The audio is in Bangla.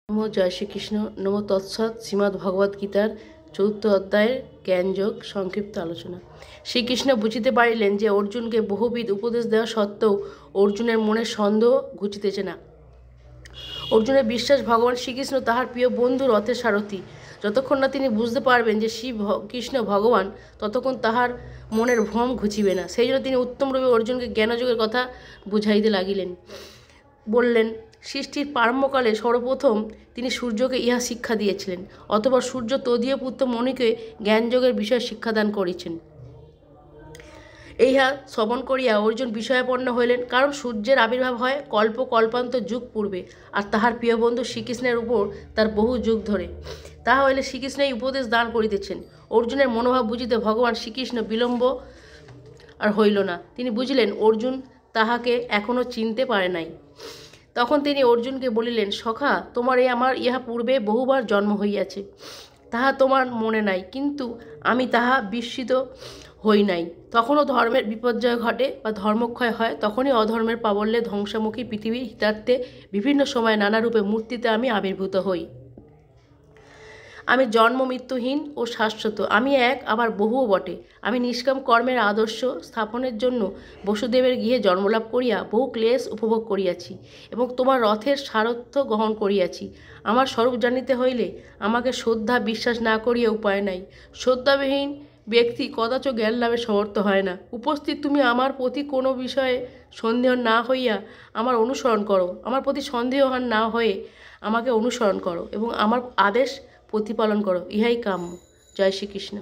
নমো জয় শ্রীকৃষ্ণ। নমো তৎসৎ। শ্রীমদ্ ভগবদ্ গীতার ৪র্থ অধ্যায়ের জ্ঞানযোগ সংক্ষিপ্ত আলোচনা। শ্রীকৃষ্ণ বুঝিতে পারিলেন যে অর্জুনকে বহুবিধ উপদেশ দেওয়া সত্ত্বেও অর্জুনের মনে সন্দেহ ঘুচিতেছে না। অর্জুনের বিশ্বাস ভগবান শ্রীকৃষ্ণ তাহার প্রিয় বন্ধু রথের সারথি। যতক্ষণ না তিনি বুঝতে পারবেন যে কৃষ্ণ ভগবান, ততক্ষণ তাহার মনের ভ্রম ঘুচিবে না। সেই জন্য তিনি উত্তমরূপে অর্জুনকে জ্ঞানযোগের কথা বুঝাইতে লাগিলেন। বললেন, সৃষ্টির প্রারম্ভকালে সর্বপ্রথম তিনি সূর্যকে ইহা শিক্ষা দিয়েছিলেন, অথবা সূর্য তদীয় পুত্র মণিকে জ্ঞানযোগের বিষয়ে শিক্ষাদান করেছেন। ইহা শ্রবণ করিয়া অর্জুন বিষয়াপন্ন হইলেন, কারণ সূর্যের আবির্ভাব হয় কল্পান্তর যুগ পূর্বে, আর তাহার প্রিয় বন্ধু শ্রীকৃষ্ণের উপর তার বহু যুগ ধরে। তাহা হইলে শ্রীকৃষ্ণ এই উপদেশ দান করিতেছেন। অর্জুনের মনোভাব বুঝিতে ভগবান শ্রীকৃষ্ণ বিলম্ব আর হইল না। তিনি বুঝিলেন অর্জুন তাহাকে এখনও চিনতে পারে নাই। তখন তিনি অর্জুনকে বলিলেন, সখা, তোমার আমার ইহা পূর্বে বহুবার জন্ম হইয়াছে, তাহা তোমার মনে নাই, কিন্তু আমি তাহা বিস্মিত হই নাই। তখনও ধর্মের বিপর্যয় ঘটে বা ধর্মক্ষয় হয়, তখনই অধর্মের প্রাবল্যে ধ্বংসমুখী পৃথিবীর হিতার্থে বিভিন্ন সময় নানারূপে মূর্তিতে আমি আবির্ভূত হই। আমি জন্ম মৃত্যুহীন ও শাশ্বত, আমি এক আবার বহুও বটে। আমি নিষ্কাম কর্মের আদর্শ স্থাপনের জন্য বসুদেবের গৃহে জন্মলাভ করিয়া বহু ক্লেশ উপভোগ করিয়াছি এবং তোমার রথের সারথ্য গ্রহণ করিয়াছি। আমার স্বরূপ জানিতে হইলে আমাকে শ্রদ্ধা বিশ্বাস না করিয়া উপায় নাই। শ্রদ্ধাবিহীন ব্যক্তি কদাচ জ্ঞান লাভে সমর্থ হয় না। উপস্থিত তুমি আমার প্রতি কোনো বিষয়ে সন্দেহ না হইয়া আমার অনুসরণ করো, আমার প্রতি সন্দেহহান না হয়ে আমাকে অনুসরণ করো এবং আমার আদেশ প্রতিপালন করো, ইহাই কাম্য। জয় শ্রীকৃষ্ণ।